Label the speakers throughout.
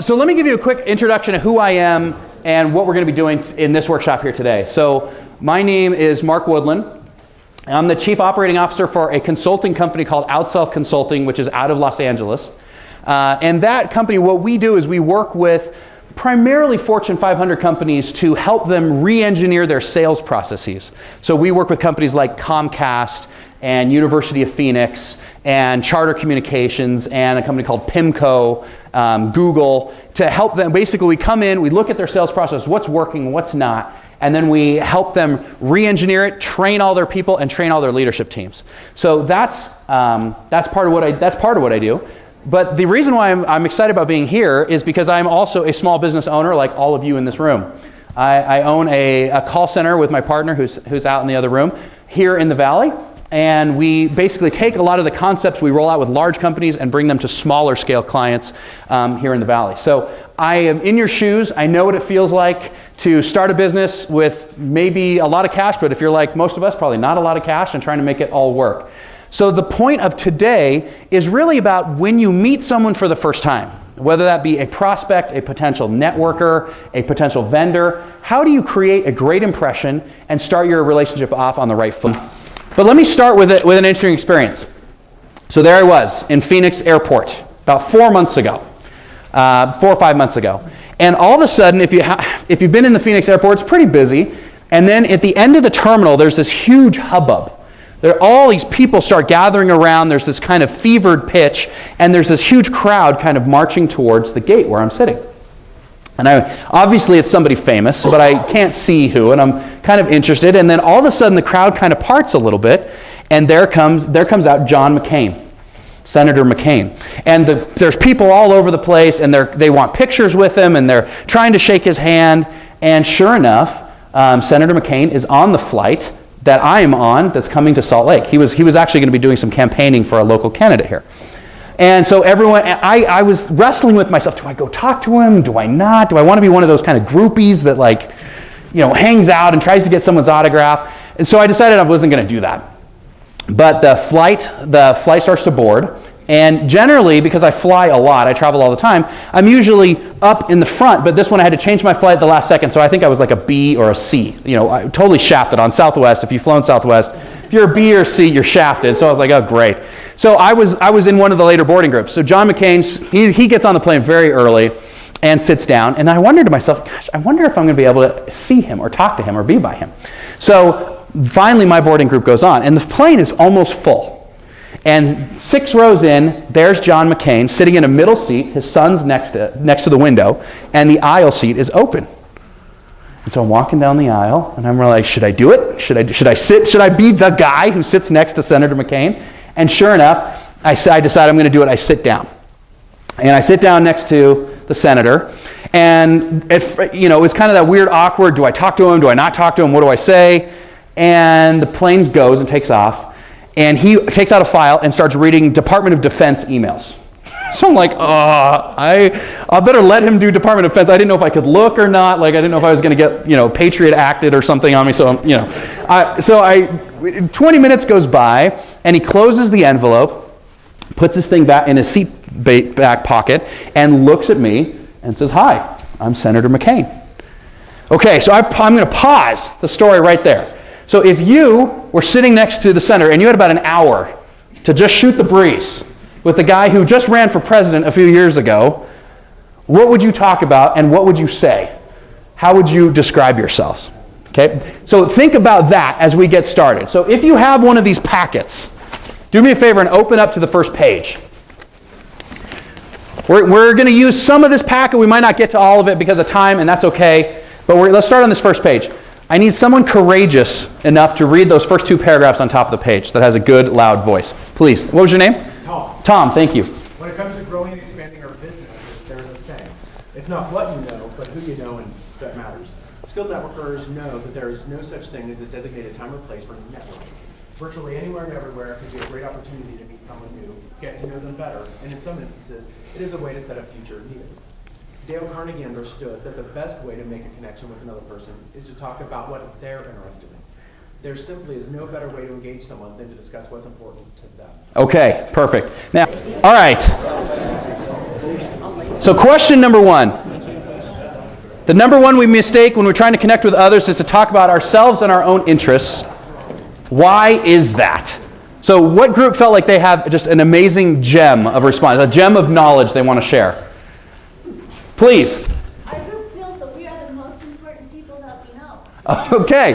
Speaker 1: So let me give you a quick introduction of who I am and what we're going to be doing in this workshop here today. So my name is Mark Woodland. I'm the Chief Operating Officer for a consulting company called Outsell Consulting, which is out of Los Angeles. And that company, what we do is we work with primarily Fortune 500 companies to help them re-engineer their sales processes. So we work with companies like Comcast and University of Phoenix and Charter Communications and a company called PIMCO, Google, to help them. Basically, we come in, we look at their sales process, what's working, what's not, and then we help them re-engineer it, train all their people, and train all their leadership teams. So that's part of what I do. But the reason why I'm excited about being here is because I'm also a small business owner, like all of you in this room. I own a call center with my partner, who's out in the other room, here in the Valley. And we basically take a lot of the concepts we roll out with large companies and bring them to smaller scale clients here in the Valley. So I am in your shoes. I know what it feels like to start a business with maybe a lot of cash, but if you're like most of us, probably not a lot of cash and trying to make it all work. So the point of today is really about when you meet someone for the first time, whether that be a prospect, a potential networker, a potential vendor, how do you create a great impression and start your relationship off on the right foot? But let me start with an interesting experience. So there I was in Phoenix Airport about 4 months ago, 4 or 5 months ago. And all of a sudden, if you've been in the Phoenix Airport, it's pretty busy. And then at the end of the terminal, there's this huge hubbub. All these people start gathering around. There's this kind of fevered pitch, and there's this huge crowd kind of marching towards the gate where I'm sitting. And obviously it's somebody famous, but I can't see who, and I'm kind of interested. And then all of a sudden the crowd kind of parts a little bit, and there comes out John McCain, Senator McCain. And there's people all over the place, and they want pictures with him, and they're trying to shake his hand. And sure enough, Senator McCain is on the flight that I am on that's coming to Salt Lake. He was actually going to be doing some campaigning for a local candidate here. And so I was wrestling with myself, do I go talk to him? Do I not? Do I want to be one of those kind of groupies that hangs out and tries to get someone's autograph? And so I decided I wasn't going to do that. But the flight starts to board. And generally, because I fly a lot, I travel all the time, I'm usually up in the front, but this one I had to change my flight at the last second, so I think I was like a B or a C. I totally shafted on Southwest. If you've flown Southwest, if you're a B or C, you're shafted. So I was like, oh, great. So I was in one of the later boarding groups. So John McCain, he gets on the plane very early and sits down, and I wondered to myself, gosh, I wonder if I'm going to be able to see him or talk to him or be by him. So finally, my boarding group goes on, and the plane is almost full. And 6 rows in, there's John McCain sitting in a middle seat. His son's next to the window, and the aisle seat is open. And so I'm walking down the aisle, and I'm like, should I do it? Should I sit? Should I be the guy who sits next to Senator McCain? And sure enough, I decide I'm going to do it. I sit down. And I sit down next to the senator. And it's kind of that weird, awkward, do I talk to him? Do I not talk to him? What do I say? And the plane goes and takes off. And he takes out a file and starts reading Department of Defense emails. So I'm like, I better let him do Department of Defense. I didn't know if I could look or not. Like, I didn't know if I was going to get, Patriot Acted or something on me. So, 20 minutes goes by, and he closes the envelope, puts his thing back in his seat back pocket, and looks at me and says, hi, I'm Senator McCain. Okay, so I'm going to pause the story right there. So if you were sitting next to the senator and you had about an hour to just shoot the breeze with the guy who just ran for president a few years ago, what would you talk about and what would you say? How would you describe yourselves? Okay, so think about that as we get started. So if you have one of these packets, do me a favor and open up to the first page. We're going to use some of this packet. We might not get to all of it because of time, and that's okay. But let's start on this first page. I need someone courageous enough to read those first 2 paragraphs on top of the page that has a good, loud voice. Please. What was your name?
Speaker 2: Tom.
Speaker 1: Tom, thank you.
Speaker 2: When it comes to growing and expanding our business, there's a saying. It's not what you know, but who you know and that matters. Skilled networkers know that there is no such thing as a designated time or place for networking. Virtually anywhere and everywhere can be a great opportunity to meet someone new, get to know them better, and in some instances, it is a way to set up future meetings. Dale Carnegie understood that the best way to make a connection with another person is to talk about what they're interested in. There simply is no better way to engage someone than to discuss what's important to them.
Speaker 1: Okay, perfect. Now, all right. So question number one. The number one we mistake when we're trying to connect with others is to talk about ourselves and our own interests. Why is that? So what group felt like they have just an amazing gem of response, a gem of knowledge they want to share? Please.
Speaker 3: Our group feels that we are the most important people that we know.
Speaker 1: Okay,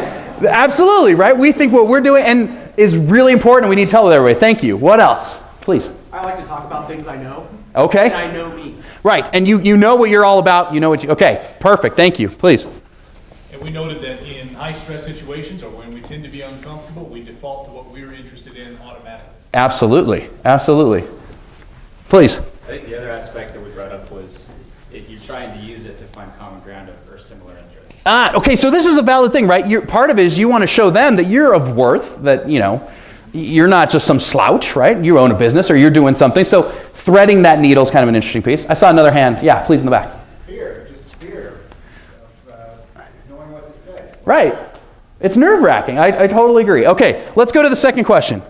Speaker 1: absolutely, right? We think what we're doing and is really important and we need to tell everybody. Thank you. What else? Please.
Speaker 2: I like to talk about things I know.
Speaker 1: Okay.
Speaker 2: And I know me.
Speaker 1: Right, and you know what you're all about. You know what you... Okay, perfect. Thank you. Please.
Speaker 4: And we noted that in high-stress situations or when we tend to be uncomfortable, we default to what we're interested in automatically.
Speaker 1: Absolutely. Absolutely. Please.
Speaker 5: I think the other aspect that we brought up was if you're trying to use it to find common ground or similar interests.
Speaker 1: Okay, so this is a valid thing, right? Part of it is you want to show them that you're of worth, that, you know, you're not just some slouch, right? You own a business or you're doing something. So threading that needle is kind of an interesting piece. I saw another hand. Yeah, please, in the back.
Speaker 6: Just fear of knowing what to say.
Speaker 1: Right. It's nerve-wracking. I totally agree. Okay, let's go to the second question.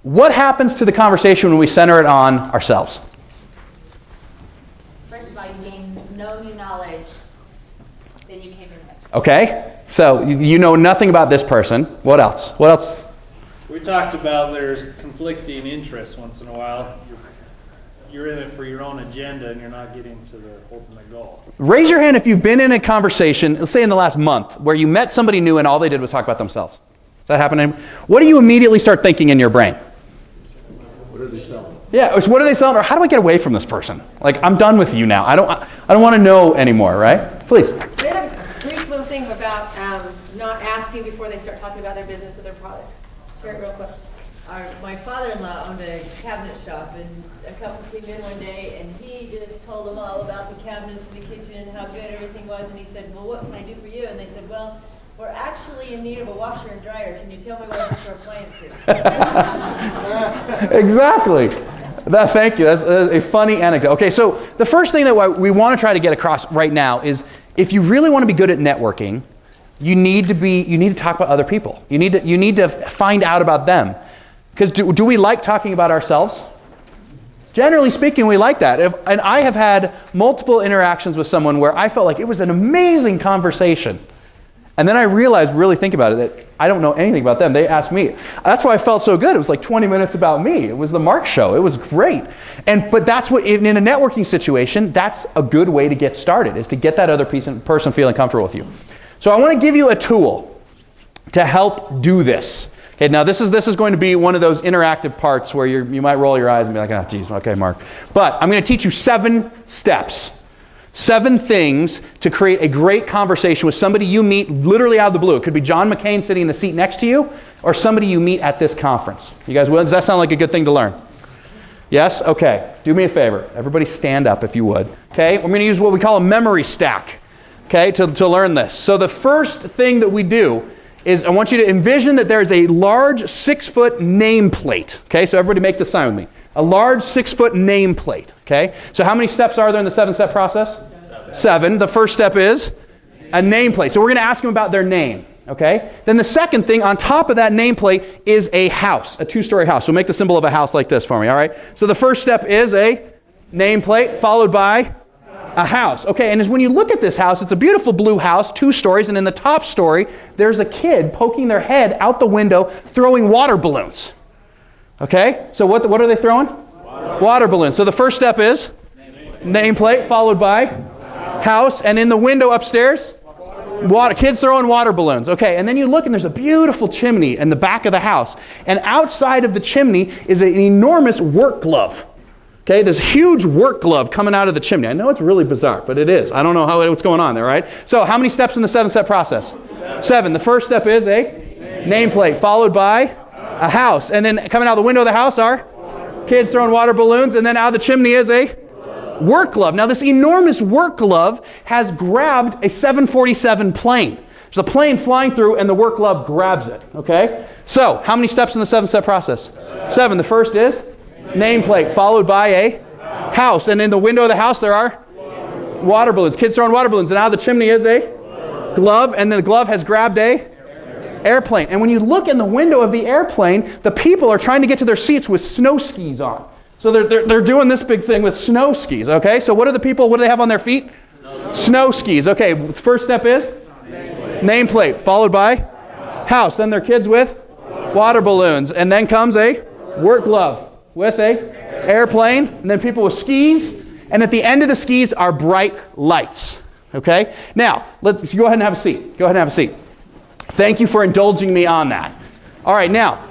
Speaker 1: What happens to the conversation when we center it on ourselves?
Speaker 3: First of all, you gain no new knowledge, then you came in next.
Speaker 1: Okay, so you know nothing about this person. What else? What else?
Speaker 7: We talked about there's conflicting interests once in a while. You're in it for your own agenda and you're not getting to the ultimate goal.
Speaker 1: Raise your hand if you've been in a conversation, let's say in the last month, where you met somebody new and all they did was talk about themselves. Does that happen? What do you immediately start thinking in your brain?
Speaker 6: What are they selling?
Speaker 1: Yeah, it's what are they selling? Or how do I get away from this person? Like, I'm done with you now. I don't want to know anymore, right? Please.
Speaker 8: We had a brief little thing about not asking before they start talking about their business or their products. Share it real quick.
Speaker 9: My father-in-law owned a cabinet shop, and a couple came in one day, and he just told them all about the cabinets in the kitchen and how good everything was, and he said, well, what can I do for you? And they said, well, we're actually in need of a washer and dryer. Can you tell me what your appliance is?
Speaker 1: Exactly. Thank you. That's a funny anecdote. Okay, so the first thing that we want to try to get across right now is if you really want to be good at networking, you need to talk about other people. You need to find out about them. Because do we like talking about ourselves? Generally speaking, we like that. And I have had multiple interactions with someone where I felt like it was an amazing conversation. And then I realized, really think about it, that I don't know anything about them. They asked me. That's why I felt so good. It was like 20 minutes about me. It was the Mark show. It was great. But that's what, in a networking situation, that's a good way to get started, is to get that other person feeling comfortable with you. So I want to give you a tool to help do this. Okay, now this is going to be one of those interactive parts where you might roll your eyes and be like, oh, geez, okay, Mark. But I'm going to teach you 7 steps, 7 things to create a great conversation with somebody you meet literally out of the blue. It could be John McCain sitting in the seat next to you, or somebody you meet at this conference. You guys will? Does that sound like a good thing to learn? Yes? Okay. Do me a favor. Everybody stand up if you would. Okay? We're going to use what we call a memory stack, okay, to learn this. So the first thing that we do is I want you to envision that there is a large 6-foot nameplate. Okay, so everybody make the sign with me. A large 6-foot nameplate. Okay, so how many steps are there in the 7-step process? 7. The first step is a nameplate. So we're going to ask them about their name. Okay, then the second thing on top of that nameplate is a house, a 2-story house. So make the symbol of a house like this for me. All right. So the first step is a nameplate followed by a house. Okay, and when you look at this house, it's a beautiful blue house, 2 stories, and in the top story, there's a kid poking their head out the window throwing water balloons. Okay, so what are they throwing? Water balloons. So the first step is nameplate followed by house, and in the window upstairs, kids throwing water balloons. Okay, and then you look and there's a beautiful chimney in the back of the house, and outside of the chimney is an enormous work glove. Okay, this huge work glove coming out of the chimney. I know it's really bizarre, but it is. I don't know what's going on there, right? So how many steps in the 7-step process? 7. The first step is a nameplate, followed by a house. And then coming out the window of the house are kids throwing water balloons, and then out of the chimney is a work glove. Now this enormous work glove has grabbed a 747 plane. There's a plane flying through, and the work glove grabs it, okay? So how many steps in the 7-step process? 7. The first is nameplate, followed by a house. And in the window of the house there are water balloons. Kids throwing water balloons. And out of the chimney is a glove. And then the glove has grabbed a airplane. And when you look in the window of the airplane, the people are trying to get to their seats with snow skis on. So they're doing this big thing with snow skis, okay? So what do they have on their feet? Snow skis. Okay, first step is? Nameplate. Followed by? House. Then their kids with? Water balloons. And then comes a work glove with a airplane. And then people with skis. And at the end of the skis are bright lights. Okay? Now, let's go ahead and have a seat. Go ahead and have a seat. Thank you for indulging me on that. All right, now,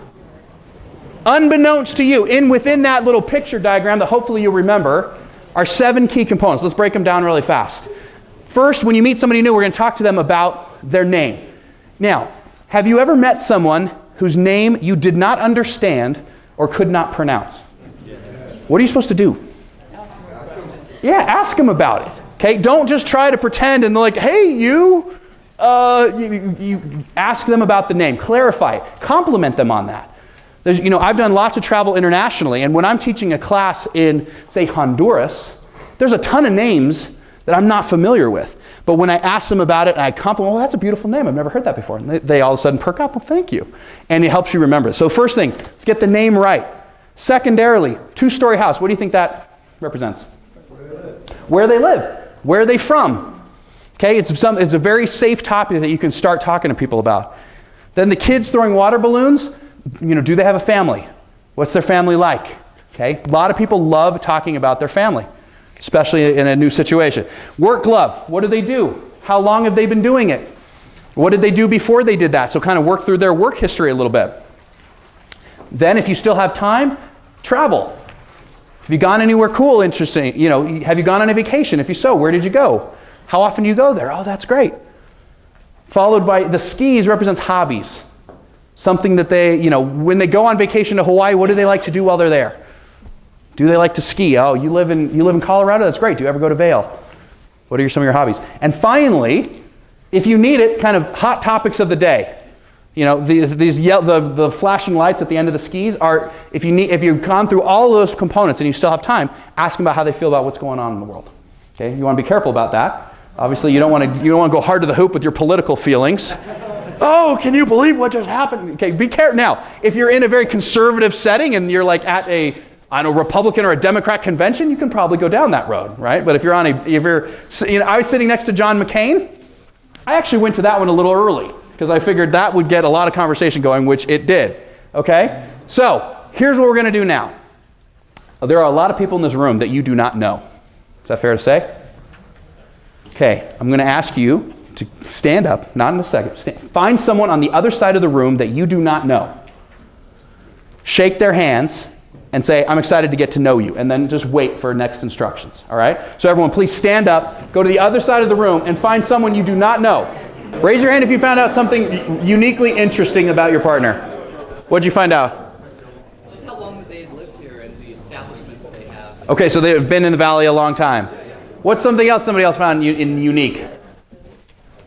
Speaker 1: unbeknownst to you, within that little picture diagram that hopefully you'll remember, are 7 key components. Let's break them down really fast. First, when you meet somebody new, we're going to talk to them about their name. Now, have you ever met someone whose name you did not understand or could not pronounce? What are you supposed to do? Yeah, ask them about it. Okay, don't just try to pretend and like, hey, you ask them about the name, clarify it, compliment them on that. I've done lots of travel internationally, and when I'm teaching a class in, say, Honduras, there's a ton of names that I'm not familiar with. But when I ask them about it and I compliment, well, that's a beautiful name. I've never heard that before. And they all of a sudden perk up, well, thank you. And it helps you remember it. So first thing, let's get the name right. Secondarily, 2-story house. What do you think that represents? Where they live. Where are they from? Okay, it's a very safe topic that you can start talking to people about. Then the kids throwing water balloons, do they have a family? What's their family like? Okay, a lot of people love talking about their family, especially in a new situation. Work glove, what do they do? How long have they been doing it? What did they do before they did that? So kind of work through their work history a little bit. Then if you still have time, travel. Have you gone anywhere cool, interesting? Have you gone on a vacation? If you so, where did you go? How often do you go there? Oh, that's great. Followed by the skis represents hobbies. Something that they, when they go on vacation to Hawaii, what do they like to do while they're there? Do they like to ski? Oh, you live in Colorado? That's great. Do you ever go to Vail? What are some of your hobbies? And finally, if you need it, kind of hot topics of the day. The flashing lights at the end of the skis are, if you've gone through all those components and you still have time, ask them about how they feel about what's going on in the world. Okay, you want to be careful about that. Obviously, you don't want to go hard to the hoop with your political feelings. Oh, can you believe what just happened? Okay, be careful. Now, if you're in a very conservative setting and you're like at a Republican or a Democrat convention, you can probably go down that road, right? But if you're I was sitting next to John McCain. I actually went to that one a little early because I figured that would get a lot of conversation going, which it did. Okay, so here's what we're going to do now. There are a lot of people in this room that you do not know. Is that fair to say? Okay, I'm going to ask you to stand up, not in a second. Find someone on the other side of the room that you do not know. Shake their hands and say, I'm excited to get to know you. And then just wait for next instructions, all right? So everyone, please stand up, go to the other side of the room, and find someone you do not know. Raise your hand if you found out something uniquely interesting about your partner. What'd you find out?
Speaker 10: Just how long that they had lived here and the establishment that they have.
Speaker 1: Okay, so they've been in the valley a long time. What's something else somebody else found unique?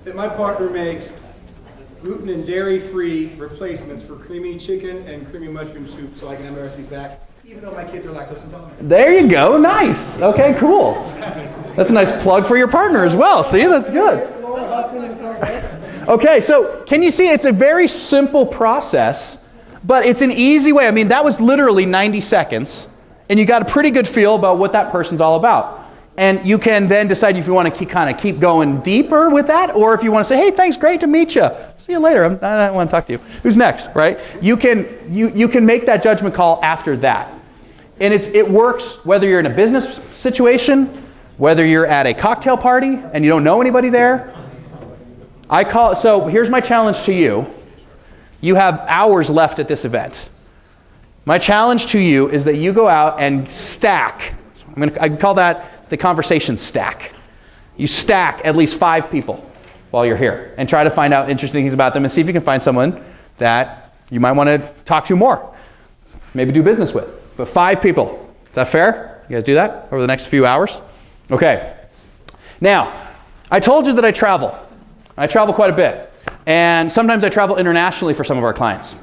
Speaker 6: That my partner makes gluten and dairy-free replacements for creamy chicken and creamy mushroom soup so I can have my recipes back, even though my kids are lactose intolerant.
Speaker 1: There you go. Nice. Okay, cool. That's a nice plug for your partner as well. See, that's good. Okay, so can you see it's a very simple process, but it's an easy way. I mean, that was literally 90 seconds, and you got a pretty good feel about what that person's all about. And you can then decide if you want to keep going deeper with that, or if you want to say, hey, thanks, great to meet you. See you later. I don't want to talk to you. Who's next, right? You can make that judgment call after that. And it works whether you're in a business situation, whether you're at a cocktail party and you don't know anybody there. So here's my challenge to you. You have hours left at this event. My challenge to you is that you go out and stack. I call that the conversation stack. You stack at least 5 people while you're here and try to find out interesting things about them and see if you can find someone that you might want to talk to more, maybe do business with. But 5 people. Is that fair? You guys do that over the next few hours? Okay. Now, I told you that I travel. I travel quite a bit. And sometimes I travel internationally for some of our clients.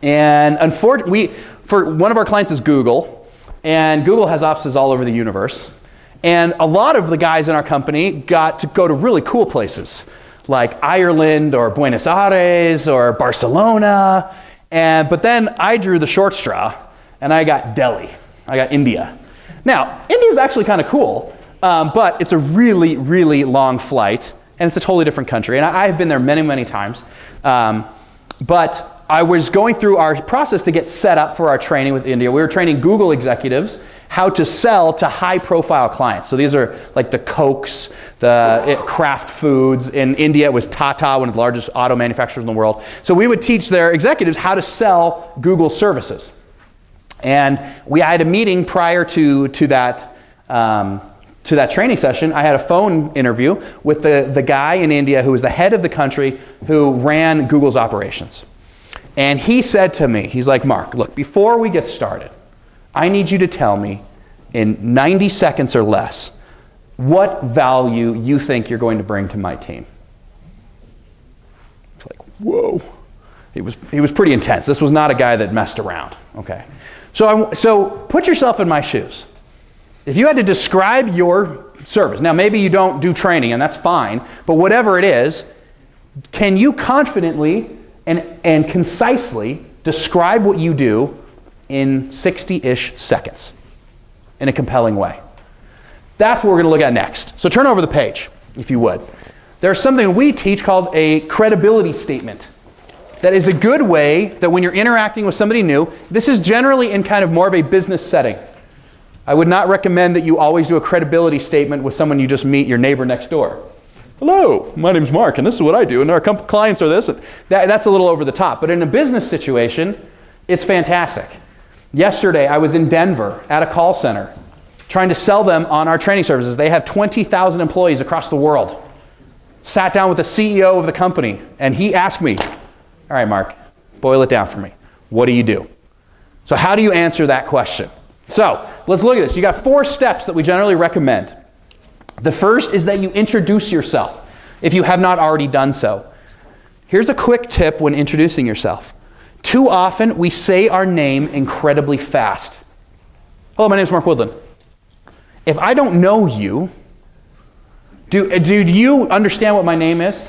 Speaker 1: And unfortunately, for one of our clients is Google. And Google has offices all over the universe. And a lot of the guys in our company got to go to really cool places like Ireland or Buenos Aires or Barcelona. But then I drew the short straw and I got Delhi. I got India. Now, India is actually kind of cool, but it's a really, really long flight, and it's a totally different country. And I've been there many, many times. But I was going through our process to get set up for our training with India. We were training Google executives how to sell to high-profile clients. So these are like the Cokes, the Kraft Foods. In India, it was Tata, one of the largest auto manufacturers in the world. So we would teach their executives how to sell Google services. And I had a meeting prior to that training session. I had a phone interview with the guy in India who was the head of the country who ran Google's operations. And he said to me, he's like, Mark, look, before we get started, I need you to tell me in 90 seconds or less what value you think you're going to bring to my team. It's like, whoa. He was pretty intense. This was not a guy that messed around. Okay. So put yourself in my shoes. If you had to describe your service, now maybe you don't do training and that's fine, but whatever it is, can you confidently and concisely describe what you do in 60-ish seconds in a compelling way? That's what we're going to look at next. So turn over the page, if you would. There's something we teach called a credibility statement. That is a good way that when you're interacting with somebody new, this is generally in kind of more of a business setting. I would not recommend that you always do a credibility statement with someone you just meet, your neighbor next door. Hello, my name's Mark, and this is what I do, and our clients are this. And that's a little over the top. But in a business situation, it's fantastic. Yesterday, I was in Denver at a call center trying to sell them on our training services. They have 20,000 employees across the world. Sat down with the CEO of the company, and he asked me, all right, Mark, boil it down for me. What do you do? So how do you answer that question? So let's look at this. You got 4 steps that we generally recommend. The first is that you introduce yourself if you have not already done so. Here's a quick tip when introducing yourself. Too often we say our name incredibly fast. Hello, my name is Mark Woodland. If I don't know you, do you understand what my name is?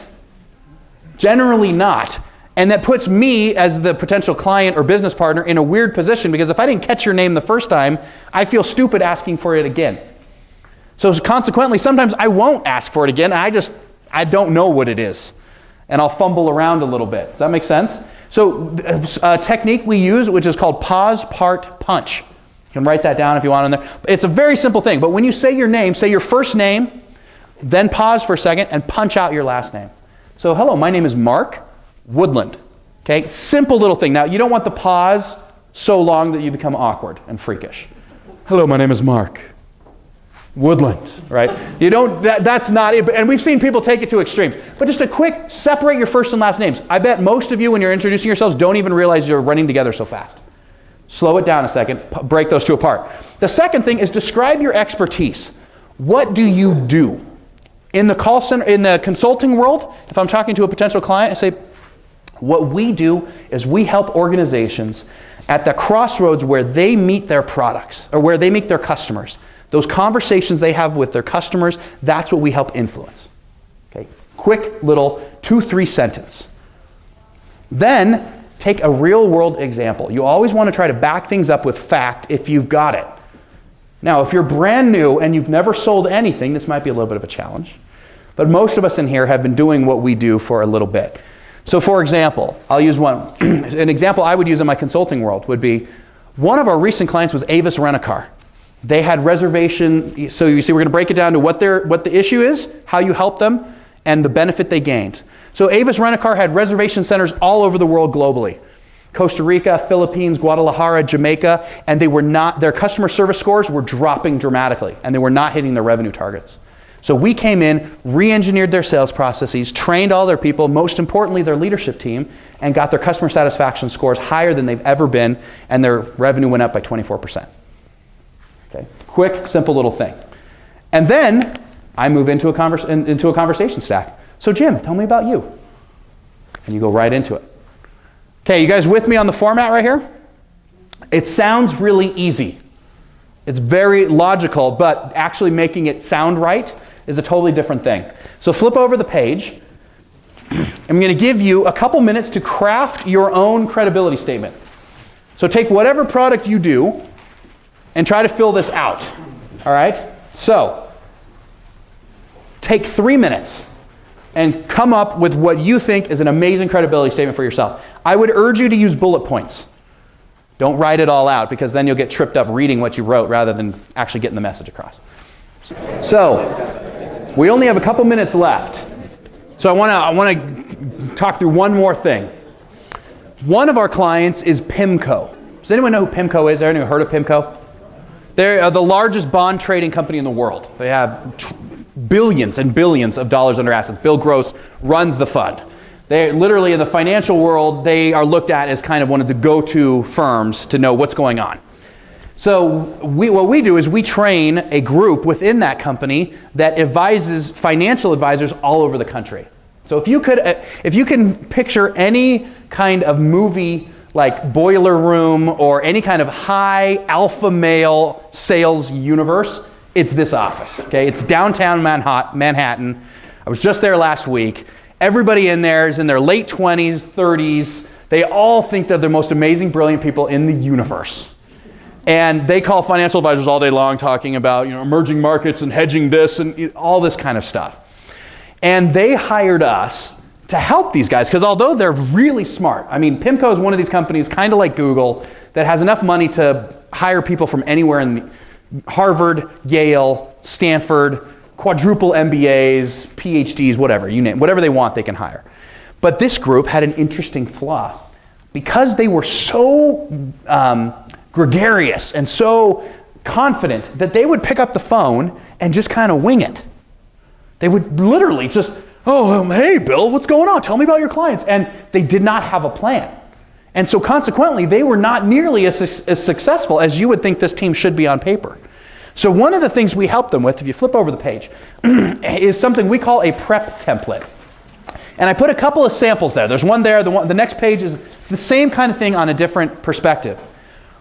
Speaker 1: Generally not. And that puts me as the potential client or business partner in a weird position because if I didn't catch your name the first time, I feel stupid asking for it again. So consequently, sometimes I won't ask for it again. I don't know what it is. And I'll fumble around a little bit. Does that make sense? So a technique we use, which is called pause, part, punch. You can write that down if you want in there. It's a very simple thing. But when you say your name, say your first name, then pause for a second and punch out your last name. So hello, my name is Mark Woodland. Okay, simple little thing. Now, you don't want the pause so long that you become awkward and freakish. Hello, my name is Mark Woodland, right? You don't, that's not it. And we've seen people take it to extremes. But just a quick, separate your first and last names. I bet most of you, when you're introducing yourselves, don't even realize you're running together so fast. Slow it down a second, break those two apart. The second thing is describe your expertise. What do you do? In the call center, in the consulting world, if I'm talking to a potential client, I say, what we do is we help organizations at the crossroads where they meet their products or where they meet their customers. Those conversations they have with their customers, that's what we help influence. Okay, quick little 2-3 sentence. Then take a real world example. You always want to try to back things up with fact if you've got it. Now, if you're brand new and you've never sold anything, this might be a little bit of a challenge. But most of us in here have been doing what we do for a little bit. So for example, I'll use one. An example I would use in my consulting world would be, one of our recent clients was Avis Rent-A-Car. They had reservation, so you see we're going to break it down to what the issue is, how you help them, and the benefit they gained. So Avis Rent-A-Car had reservation centers all over the world globally. Costa Rica, Philippines, Guadalajara, Jamaica, and their customer service scores were dropping dramatically, and they were not hitting their revenue targets. So we came in, re-engineered their sales processes, trained all their people, most importantly their leadership team, and got their customer satisfaction scores higher than they've ever been, and their revenue went up by 24%. Okay, quick, simple little thing. And then I move into a conversation stack. So Jim, tell me about you. And you go right into it. Okay, you guys with me on the format right here? It sounds really easy. It's very logical, but actually making it sound right is a totally different thing. So flip over the page. I'm going to give you a couple minutes to craft your own credibility statement. So take whatever product you do and try to fill this out. All right? So, take 3 minutes and come up with what you think is an amazing credibility statement for yourself. I would urge you to use bullet points. Don't write it all out, because then you'll get tripped up reading what you wrote rather than actually getting the message across. So, we only have a couple minutes left. So I want to talk through one more thing. One of our clients is PIMCO. Does anyone know who PIMCO is? Has anyone heard of PIMCO? They're the largest bond trading company in the world. They have billions and billions of dollars under assets. Bill Gross runs the fund. They literally, in the financial world, they are looked at as kind of one of the go-to firms to know what's going on. So what we do is we train a group within that company that advises financial advisors all over the country. So if you can picture any kind of movie like Boiler Room or any kind of high alpha male sales universe, it's this office. Okay, it's downtown Manhattan. I was just there last week. Everybody in there is in their late 20s, 30s. They all think they're the most amazing, brilliant people in the universe. And they call financial advisors all day long talking about, emerging markets and hedging this and all this kind of stuff. And they hired us to help these guys, because although they're really smart, PIMCO is one of these companies, kind of like Google, that has enough money to hire people from anywhere in Harvard, Yale, Stanford, quadruple MBAs, PhDs, whatever, you name, whatever they want, they can hire. But this group had an interesting flaw. Because they were so gregarious and so confident that they would pick up the phone and just kind of wing it. They would literally just, hey, Bill, what's going on? Tell me about your clients. And they did not have a plan. And so consequently, they were not nearly as successful as you would think this team should be on paper. So one of the things we help them with, if you flip over the page, is something we call a prep template. And I put a couple of samples there. There's one there. The next page is the same kind of thing on a different perspective.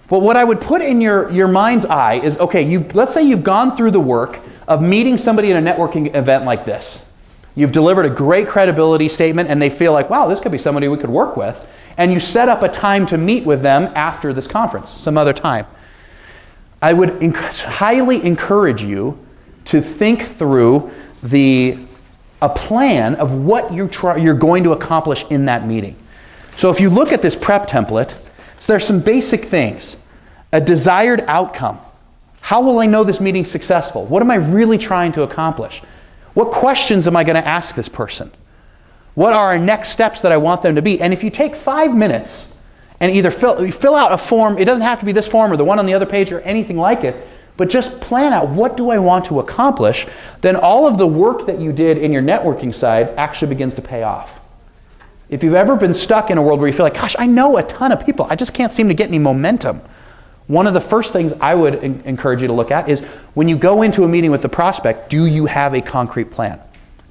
Speaker 1: But what I would put in your mind's eye is, okay, let's say you've gone through the work of meeting somebody in a networking event like this. You've delivered a great credibility statement, and they feel like, wow, this could be somebody we could work with. And you set up a time to meet with them after this conference, some other time. I would highly encourage you to think through a plan of what you're going to accomplish in that meeting. So if you look at this prep template, so there's some basic things. A desired outcome. How will I know this meeting's successful? What am I really trying to accomplish? What questions am I going to ask this person? What are our next steps that I want them to be? And if you take 5 minutes and either fill out a form, it doesn't have to be this form or the one on the other page or anything like it, but just plan out, what do I want to accomplish? Then all of the work that you did in your networking side actually begins to pay off. If you've ever been stuck in a world where you feel like, gosh, I know a ton of people, I just can't seem to get any momentum. One of the first things I would encourage you to look at is when you go into a meeting with the prospect, do you have a concrete plan?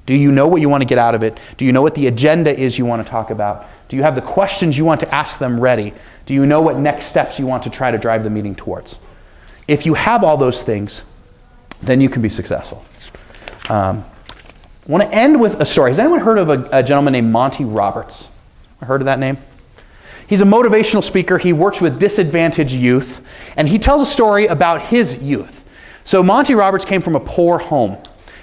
Speaker 1: Do you know what you want to get out of it? Do you know what the agenda is you want to talk about? Do you have the questions you want to ask them ready? Do you know what next steps you want to try to drive the meeting towards? If you have all those things, then you can be successful. I want to end with a story. Has anyone heard of a gentleman named Monty Roberts? Heard of that name? He's a motivational speaker. He works with disadvantaged youth, and he tells a story about his youth. So Monty Roberts came from a poor home.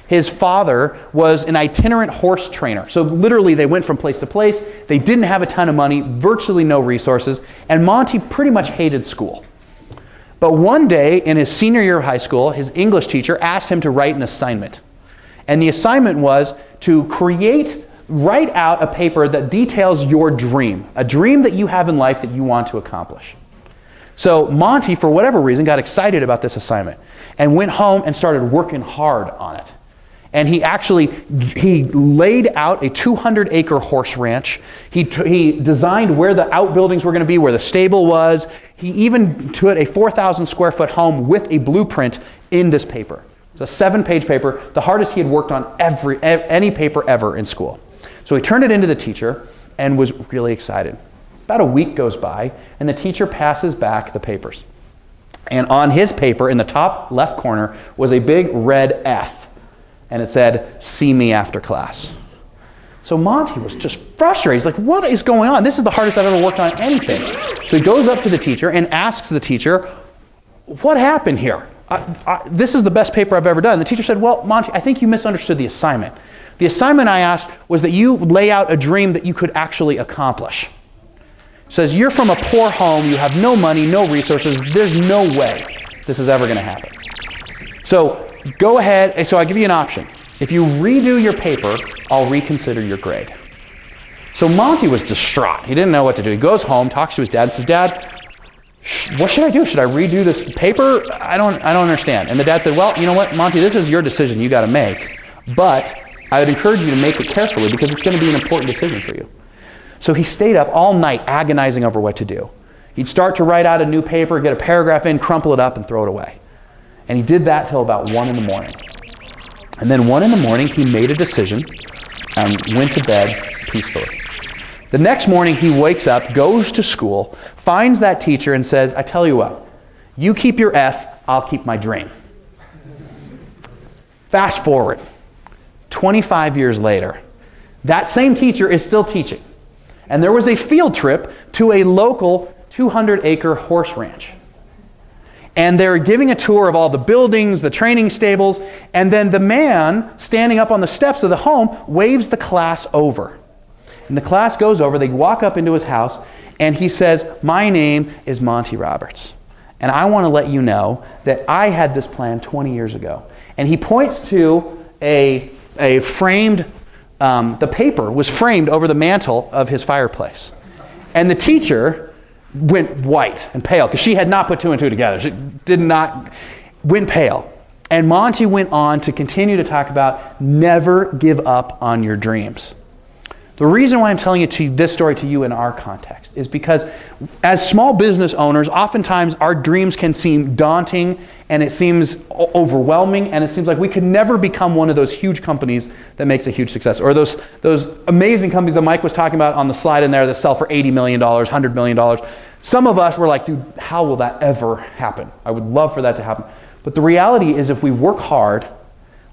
Speaker 1: His father was an itinerant horse trainer. So literally they went from place to place. They didn't have a ton of money, virtually no resources, and Monty pretty much hated school. But one day in his senior year of high school, his English teacher asked him to write an assignment. And the assignment was to write out a paper that details your dream, a dream that you have in life that you want to accomplish. So Monty, for whatever reason, got excited about this assignment and went home and started working hard on it. And he laid out a 200-acre horse ranch. He designed where the outbuildings were going to be, where the stable was. He even put a 4,000 square foot home with a blueprint in this paper. It's a 7-page paper, the hardest he had worked on any paper ever in school. So he turned it into the teacher and was really excited. About a week goes by, and the teacher passes back the papers. And on his paper, in the top left corner, was a big red F. And it said, "See me after class." So Monty was just frustrated. He's like, what is going on? This is the hardest I've ever worked on anything. So he goes up to the teacher and asks the teacher, what happened here? This is the best paper I've ever done. And the teacher said, well, Monty, I think you misunderstood the assignment. The assignment I asked was that you lay out a dream that you could actually accomplish. It says, you're from a poor home, you have no money, no resources, there's no way this is ever going to happen. So go ahead, and so I give you an option. If you redo your paper, I'll reconsider your grade. So Monty was distraught. He didn't know what to do. He goes home, talks to his dad, says, Dad, what should I do? Should I redo this paper? I don't understand. And the dad said, well, you know what, Monty, this is your decision you got to make, but I would encourage you to make it carefully because it's going to be an important decision for you. So he stayed up all night agonizing over what to do. He'd start to write out a new paper, get a paragraph in, crumple it up, and throw it away. And he did that till about 1 in the morning. And then 1 in the morning, he made a decision and went to bed peacefully. The next morning, he wakes up, goes to school, finds that teacher, and says, I tell you what, you keep your F, I'll keep my dream. Fast forward, 25 years later, that same teacher is still teaching. And there was a field trip to a local 200-acre horse ranch. And they're giving a tour of all the buildings, the training stables, and then the man standing up on the steps of the home waves the class over. And the class goes over, they walk up into his house, and he says, my name is Monty Roberts. And I want to let you know that I had this plan 20 years ago. And he points to a framed, the paper was framed over the mantle of his fireplace. And the teacher went white and pale, because she had not put 2 and 2 together. She went pale. And Monty went on to continue to talk about never give up on your dreams. The reason why I'm telling this story to you in our context is because as small business owners, oftentimes our dreams can seem daunting and it seems overwhelming and it seems like we could never become one of those huge companies that makes a huge success, or those amazing companies that Mike was talking about on the slide in there that sell for $80 million, $100 million. Some of us were like, dude, how will that ever happen? I would love for that to happen. But the reality is if we work hard,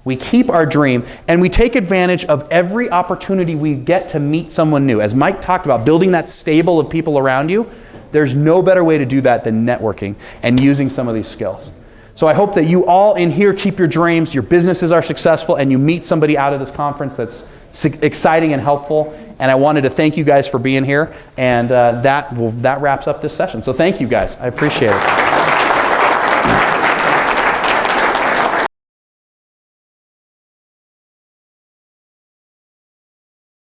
Speaker 1: we keep our dream, and we take advantage of every opportunity we get to meet someone new. As Mike talked about, building that stable of people around you, there's no better way to do that than networking and using some of these skills. So I hope that you all in here keep your dreams, your businesses are successful, and you meet somebody out of this conference that's exciting and helpful. And I wanted to thank you guys for being here, and that wraps up this session. So thank you guys. I appreciate it.